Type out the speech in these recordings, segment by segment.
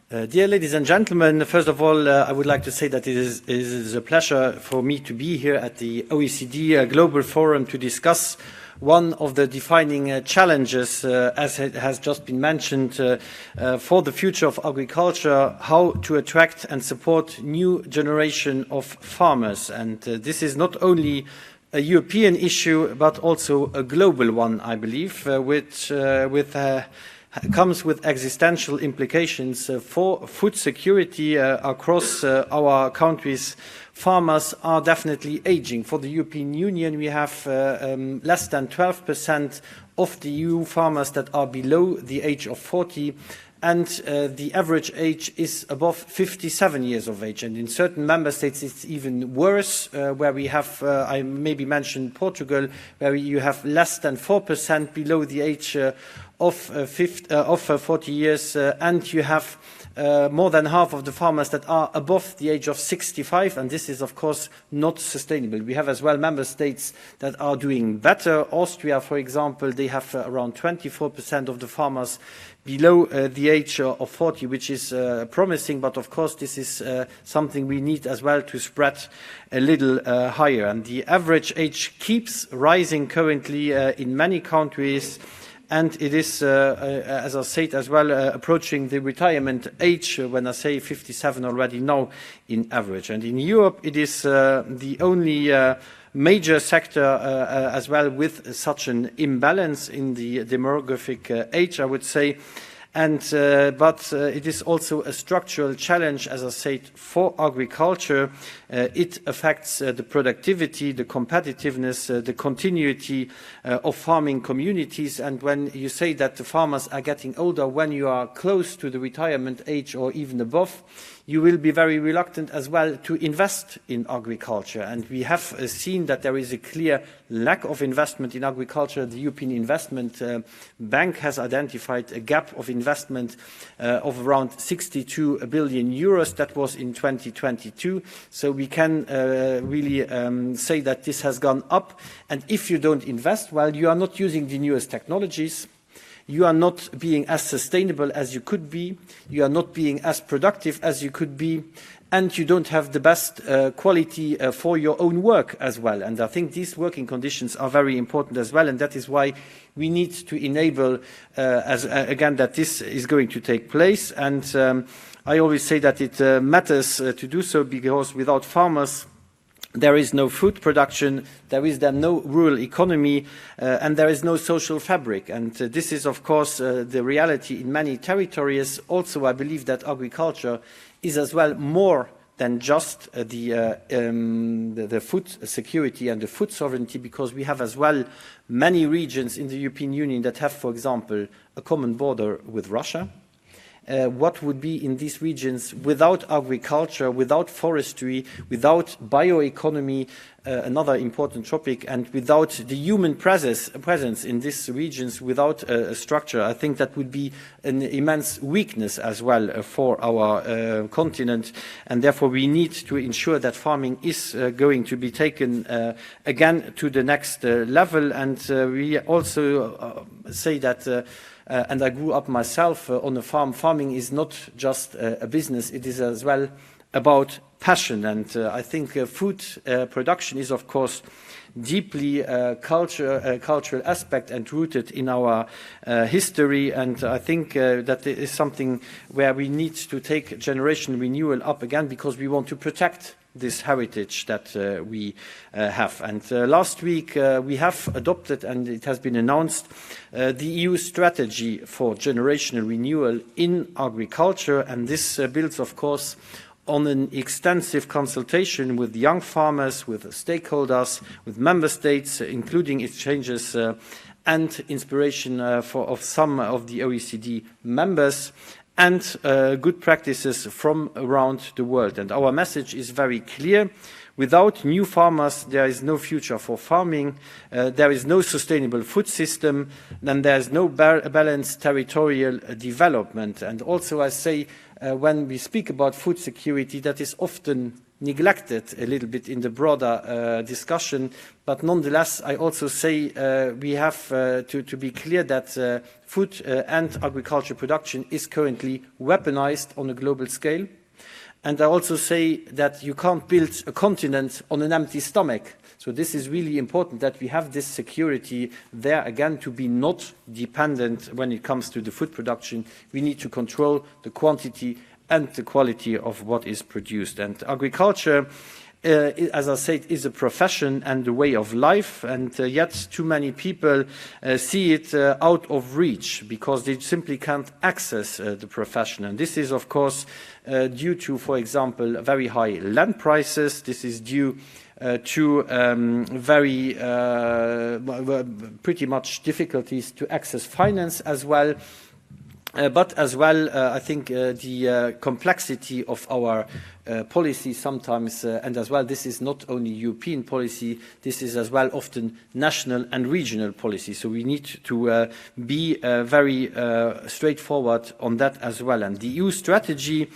Dear ladies and gentlemen, first of all, I would like to say that it is a pleasure for me to be here at the OECD Global Forum to discuss one of the defining challenges, as it has just been mentioned, for the future of agriculture, how to attract and support new generation of farmers. And this is not only a European issue, but also a global one, I believe, which comes with existential implications for food security across our countries. Farmers are definitely aging. For the European Union, we have less than 12% of the EU farmers that are below the age of 40, and the average age is above 57 years of age. And in certain member states, it's even worse, where we have, I maybe mentioned Portugal, where you have less than 4% below the age of 40 years, and you have more than half of the farmers that are above the age of 65, and this is, of course, not sustainable. We have as well member states that are doing better. Austria, for example, they have around 24% of the farmers below the age of 40, which is promising, but of course this is something we need as well to spread a little higher. And the average age keeps rising currently in many countries, and it is, as I said as well, approaching the retirement age, when I say 57 already now in average. And in Europe, it is the only major sector as well with such an imbalance in the demographic age, I would say. And but it is also a structural challenge, as I said, for agriculture. It affects the productivity, the competitiveness, the continuity of farming communities. And when you say that the farmers are getting older, when you are close to the retirement age or even above, you will be very reluctant as well to invest in agriculture. And we have seen that there is a clear lack of investment in agriculture. The European Investment Bank has identified a gap of investment of around 62 billion euros. That was in 2022. So we can really say that this has gone up. And if you don't invest, well, you are not using the newest technologies. You are not being as sustainable as you could be, you are not being as productive as you could be, and you don't have the best quality for your own work as well. And I think these working conditions are very important as well, and that is why we need to enable, again, that this is going to take place. And I always say that it matters to do so, because without farmers, there is no food production, there is then no rural economy, and there is no social fabric. And this is, of course, the reality in many territories. Also, I believe that agriculture is as well more than just the food security and the food sovereignty, because we have as well many regions in the European Union that have, for example, a common border with Russia. What would be in these regions without agriculture, without forestry, without bioeconomy, another important topic, and without the human presence in these regions, without a structure. I think that would be an immense weakness as well for our continent, and therefore we need to ensure that farming is going to be taken again to the next level. And we also say that and I grew up myself on a farm. Farming is not just a business, it is as well about passion. And I think food production is, of course, deeply cultural aspect and rooted in our history. And I think that is something where we need to take generational renewal up again, because we want to protect this heritage that we have. And last week we have adopted, and it has been announced, the EU strategy for generational renewal in agriculture. And this builds, of course, on an extensive consultation with young farmers, with stakeholders, with member states, including exchanges and inspiration of some of the OECD members, and good practices from around the world. And our message is very clear. Without new farmers, there is no future for farming, there is no sustainable food system, and there is no balanced territorial development. And also, I say, when we speak about food security, that is often neglected a little bit in the broader discussion, but nonetheless I also say we have to be clear that food and agriculture production is currently weaponized on a global scale. And I also say that you can't build a continent on an empty stomach. So this is really important that we have this security there, again, to be not dependent when it comes to the food production. We need to control the quantity and the quality of what is produced. And agriculture, as I said, is a profession and a way of life, and yet too many people see it out of reach because they simply can't access the profession. And this is, of course, due to, for example, very high land prices. This is due to pretty much difficulties to access finance as well. But as well, I think the complexity of our policy sometimes, and as well, this is not only European policy, this is as well often national and regional policy. So we need to be very straightforward on that as well. And the EU strategy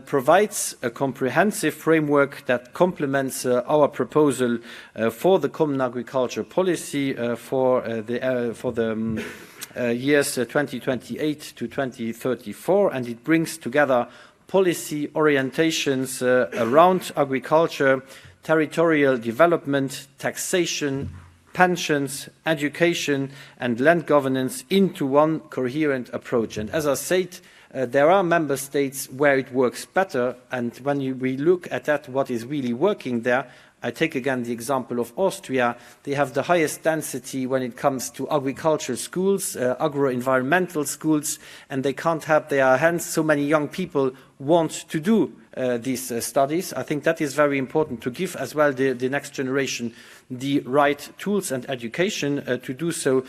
provides a comprehensive framework that complements our proposal for the common agriculture policy for the years 2028 to 2034, and it brings together policy orientations around agriculture, territorial development, taxation, pensions, education and land governance into one coherent approach. And as I said, there are member states where it works better, and when we look at that, what is really working there, I take again the example of Austria. They have the highest density when it comes to agricultural schools, agro-environmental schools, and they can't help their hands. So many young people want to do these studies. I think that is very important to give as well the next generation the right tools and education to do so.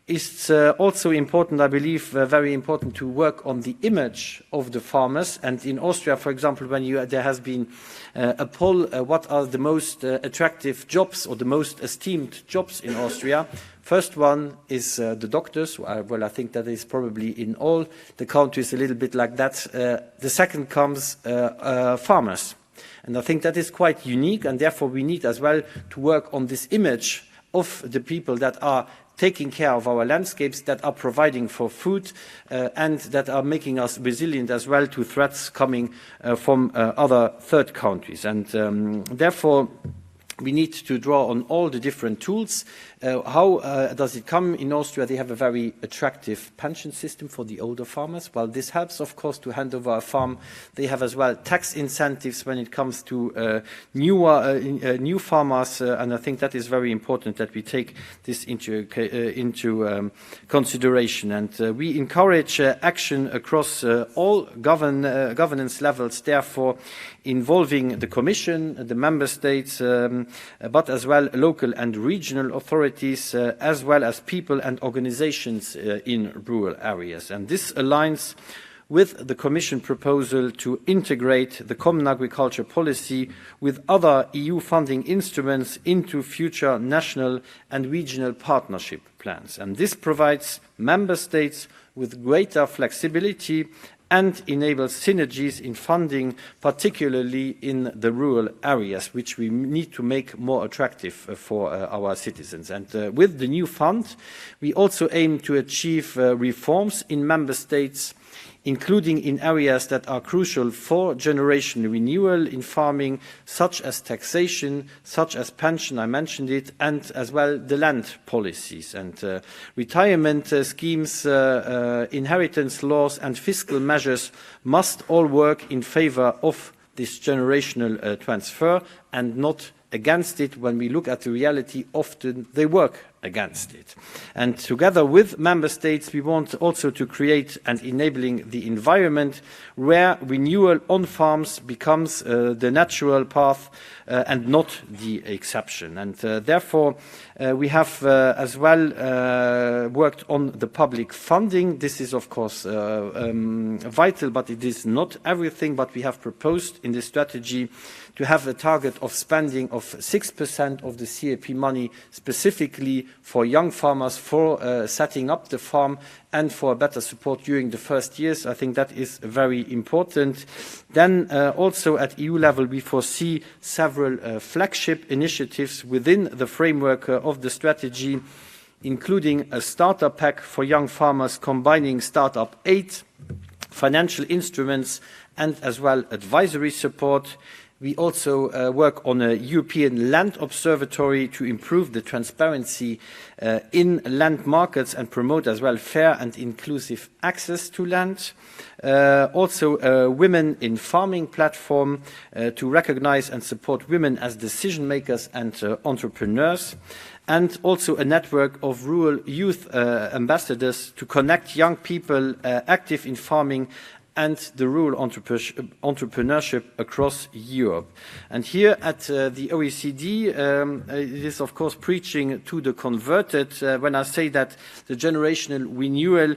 It's also important, I believe, very important to work on the image of the farmers. And in Austria, for example, when there has been a poll, what are the most attractive jobs or the most esteemed jobs in Austria? First one is the doctors. Well, I think that is probably in all the countries a little bit like that. The second comes farmers. And I think that is quite unique, and therefore we need as well to work on this image of the people that are taking care of our landscapes, that are providing for food, and that are making us resilient as well to threats coming from other third countries. And therefore, we need to draw on all the different tools. How does it come? In Austria, they have a very attractive pension system for the older farmers. Well, this helps, of course, to hand over a farm. They have as well tax incentives when it comes to new farmers, and I think that is very important that we take this into consideration. And we encourage action across all governance levels, therefore involving the Commission, the Member States, but as well local and regional authorities, as well as people and organizations in rural areas. And this aligns with the Commission proposal to integrate the common agriculture policy with other EU funding instruments into future national and regional partnership plans. And this provides Member States with greater flexibility and enables synergies in funding, particularly in the rural areas, which we need to make more attractive for our citizens. And with the new fund, we also aim to achieve reforms in Member States, including in areas that are crucial for generational renewal in farming, such as taxation, such as pension, I mentioned it, and as well the land policies. And retirement schemes, inheritance laws and fiscal measures must all work in favour of this generational transfer and not against it. When we look at the reality, often they work against it. And together with Member States, we want also to create and enabling the environment where renewal on farms becomes the natural path and not the exception. And therefore, we have as well worked on the public funding. This is, of course, vital, but it is not everything. But we have proposed in the strategy to have a target of spending of 6% of the CAP money specifically for young farmers for setting up the farm and for better support during the first years. I think that is very important. Then also at EU level, we foresee several flagship initiatives within the framework of the strategy, including a startup pack for young farmers combining startup aid, financial instruments, and as well advisory support. We also work on a European land observatory to improve the transparency in land markets and promote as well fair and inclusive access to land. Also a Women in Farming platform to recognize and support women as decision makers and entrepreneurs. And also a network of rural youth ambassadors to connect young people active in farming and the rural entrepreneurship across Europe. And here at the OECD, it is of course preaching to the converted when I say that the generational renewal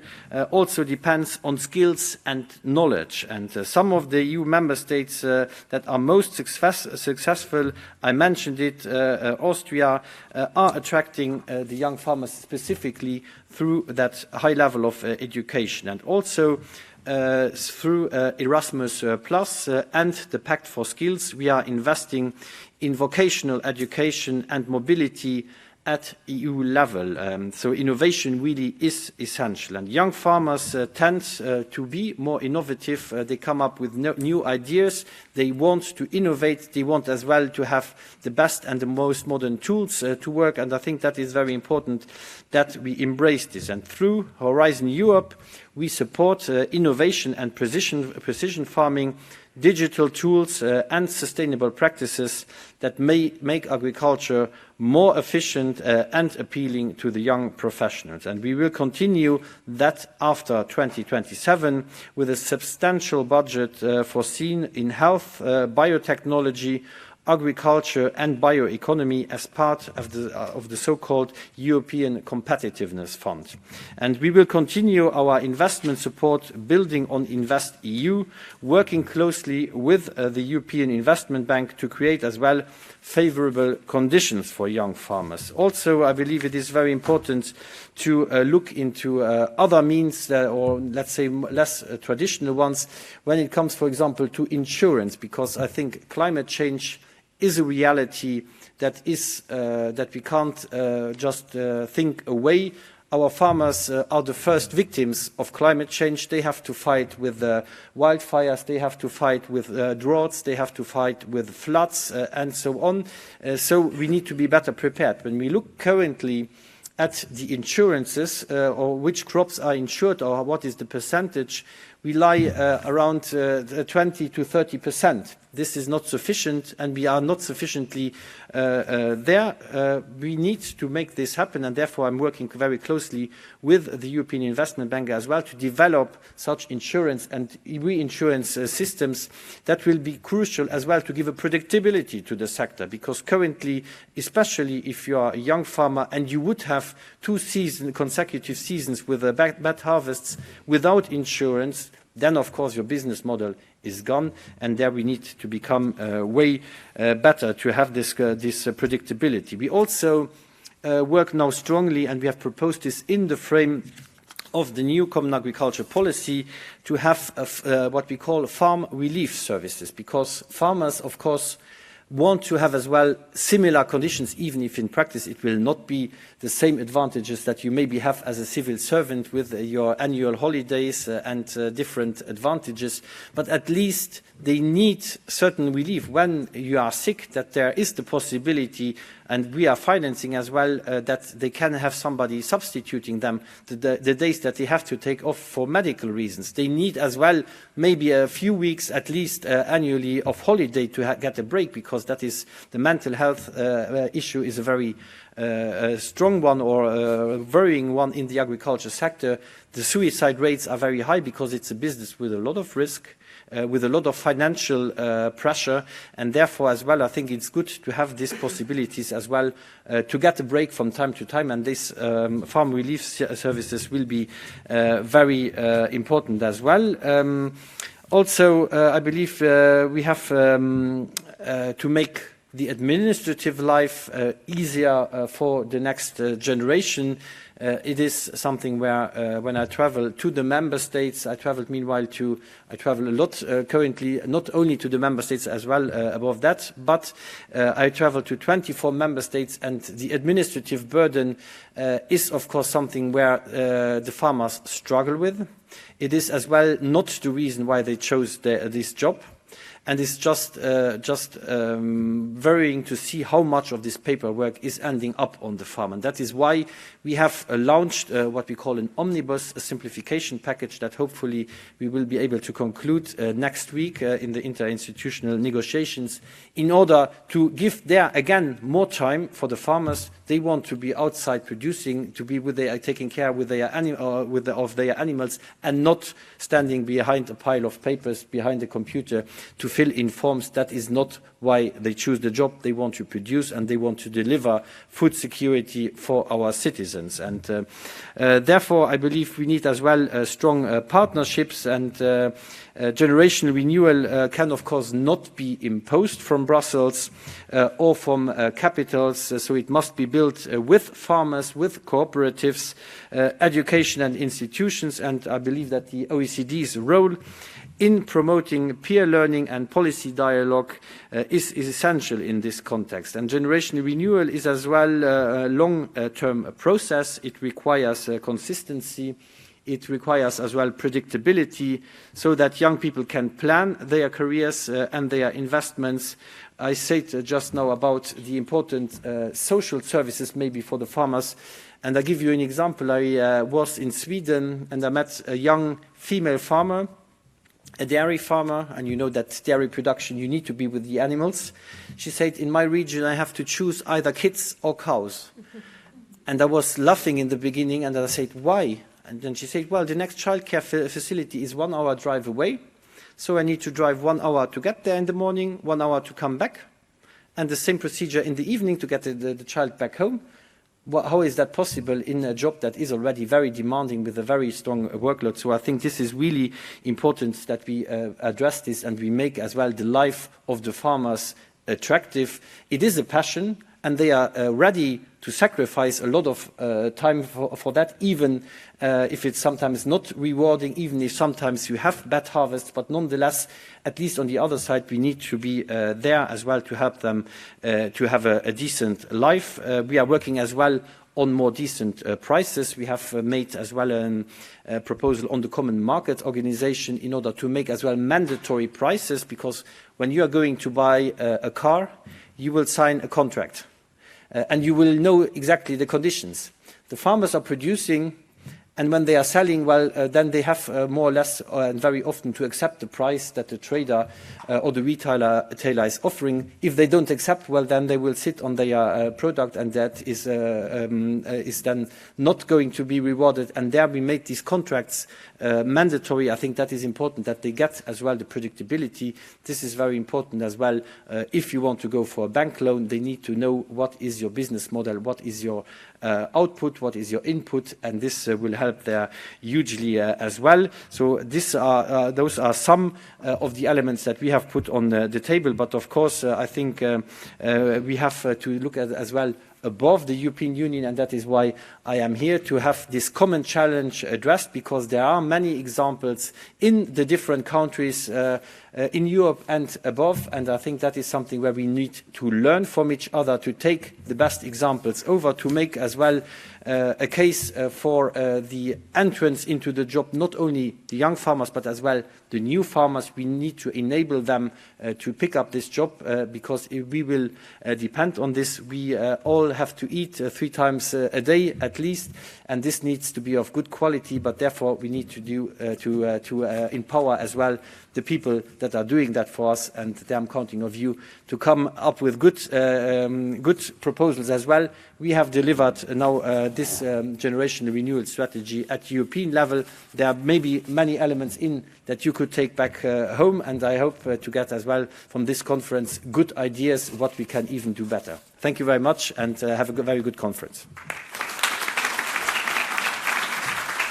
also depends on skills and knowledge. And some of the EU member states that are most successful, I mentioned it, Austria, are attracting the young farmers specifically through that high level of education. And also through Erasmus Plus and the Pact for Skills, we are investing in vocational education and mobility at EU level. So innovation really is essential. And young farmers tend to be more innovative. They come up with new ideas. They want to innovate. They want as well to have the best and the most modern tools to work. And I think that is very important that we embrace this. And through Horizon Europe, we support innovation and precision farming, digital tools and sustainable practices that may make agriculture more efficient and appealing to the young professionals. And we will continue that after 2027 with a substantial budget foreseen in health, biotechnology, agriculture and bioeconomy as part of the so-called European Competitiveness Fund. And we will continue our investment support building on InvestEU, working closely with the European Investment Bank to create as well favourable conditions for young farmers. Also, I believe it is very important to look into other means or let's say less traditional ones when it comes, for example, to insurance, because I think climate change is a reality that we can't just think away. Our farmers are the first victims of climate change. They have to fight with wildfires, they have to fight with droughts, they have to fight with floods and so on. So we need to be better prepared. When we look currently at the insurances or which crops are insured or what is the percentage, we lie around 20 to 30%. This is not sufficient, and we are not sufficiently there. We need to make this happen, and therefore I'm working very closely with the European Investment Bank as well to develop such insurance and reinsurance systems that will be crucial as well to give a predictability to the sector, because currently, especially if you are a young farmer and you would have consecutive seasons with bad harvests without insurance, then of course your business model is gone, and there we need to become way better to have this predictability. We also work now strongly, and we have proposed this in the frame of the new common agriculture policy, to have what we call farm relief services, because farmers, of course, want to have as well similar conditions, even if in practice it will not be the same advantages that you maybe have as a civil servant with your annual holidays and different advantages. But at least they need certain relief when you are sick, that there is the possibility, and we are financing as well, that they can have somebody substituting them the days that they have to take off for medical reasons. They need as well maybe a few weeks at least annually of holiday to get a break, because that is the mental health issue is a very strong one or a worrying one in the agriculture sector. The suicide rates are very high because it's a business with a lot of risk, with a lot of financial pressure, and therefore as well I think it's good to have these possibilities as well to get a break from time to time, and these farm relief services will be very important as well. Also, I believe we have to make the administrative life easier for the next generation. It is something where when I travel to the member states, I travel a lot currently, not only to the member states as well above that, but I travel to 24 member states, and the administrative burden is of course something where the farmers struggle with. It is as well not the reason why they chose this job. And it's just worrying to see how much of this paperwork is ending up on the farm. And that is why we have launched what we call an omnibus, a simplification package that hopefully we will be able to conclude next week in the interinstitutional negotiations, in order to give there again more time for the farmers. They want to be outside producing, to be taking care of their animals, and not standing behind a pile of papers behind the computer to fill in forms. That is not why they choose the job. They want to produce, and they want to deliver food security for our citizens. And therefore, I believe we need as well strong partnerships, and generational renewal can, of course, not be imposed from Brussels or from capitals. So it must be built with farmers, with cooperatives, education and institutions. And I believe that the OECD's role in promoting peer learning and policy dialogue is essential in this context. And generational renewal is as well a long-term process. It requires consistency. It requires as well predictability, so that young people can plan their careers and their investments. I said just now about the important social services maybe for the farmers. And I give you an example. I was in Sweden, and I met a young female farmer, a dairy farmer, and you know that dairy production, you need to be with the animals. She said, in my region, I have to choose either kids or cows. And I was laughing in the beginning, and I said, why? And then she said, well, the next childcare facility is 1 hour drive away. So I need to drive 1 hour to get there in the morning, 1 hour to come back. And the same procedure in the evening to get the child back home. How is that possible in a job that is already very demanding with a very strong workload? So I think this is really important that we address this, and we make as well the life of the farmers attractive. It is a passion, and they are ready to sacrifice a lot of time for that, even if it's sometimes not rewarding, even if sometimes you have bad harvests. But nonetheless, at least on the other side, we need to be there as well to help them to have a decent life. We are working as well on more decent prices. We have made as well a proposal on the Common Market Organization in order to make as well mandatory prices, because when you are going to buy a car, you will sign a contract. And you will know exactly the conditions. The farmers are producing, and when they are selling, well, then they have more or less and very often to accept the price that the trader or the retailer is offering. If they don't accept, well, then they will sit on their product, and that is then not going to be rewarded. And there we make these contracts mandatory. I think that is important, that they get as well the predictability. This is very important as well. If you want to go for a bank loan, they need to know what is your business model, what is your output, what is your input, and this will help there hugely as well. So those are some of the elements that we have put on the table. But of course, I think we have to look at as well above the European Union, and that is why I am here, to have this common challenge addressed, because there are many examples in the different countries in Europe and above, and I think that is something where we need to learn from each other, to take the best examples over, to make as well a case for the entrance into the job, not only the young farmers, but as well the new farmers. We need to enable them to pick up this job, because if we will depend on this, we all have to eat 3 times a day at least, and this needs to be of good quality. But therefore, we need to do to empower as well the people that are doing that for us, and there I'm counting on you to come up with good proposals as well. We have delivered now this generational renewal strategy at European level. There are maybe many elements in that you could take back home, and I hope to get as well from this conference good ideas what we can even do better. Thank you very much, and have a very good conference.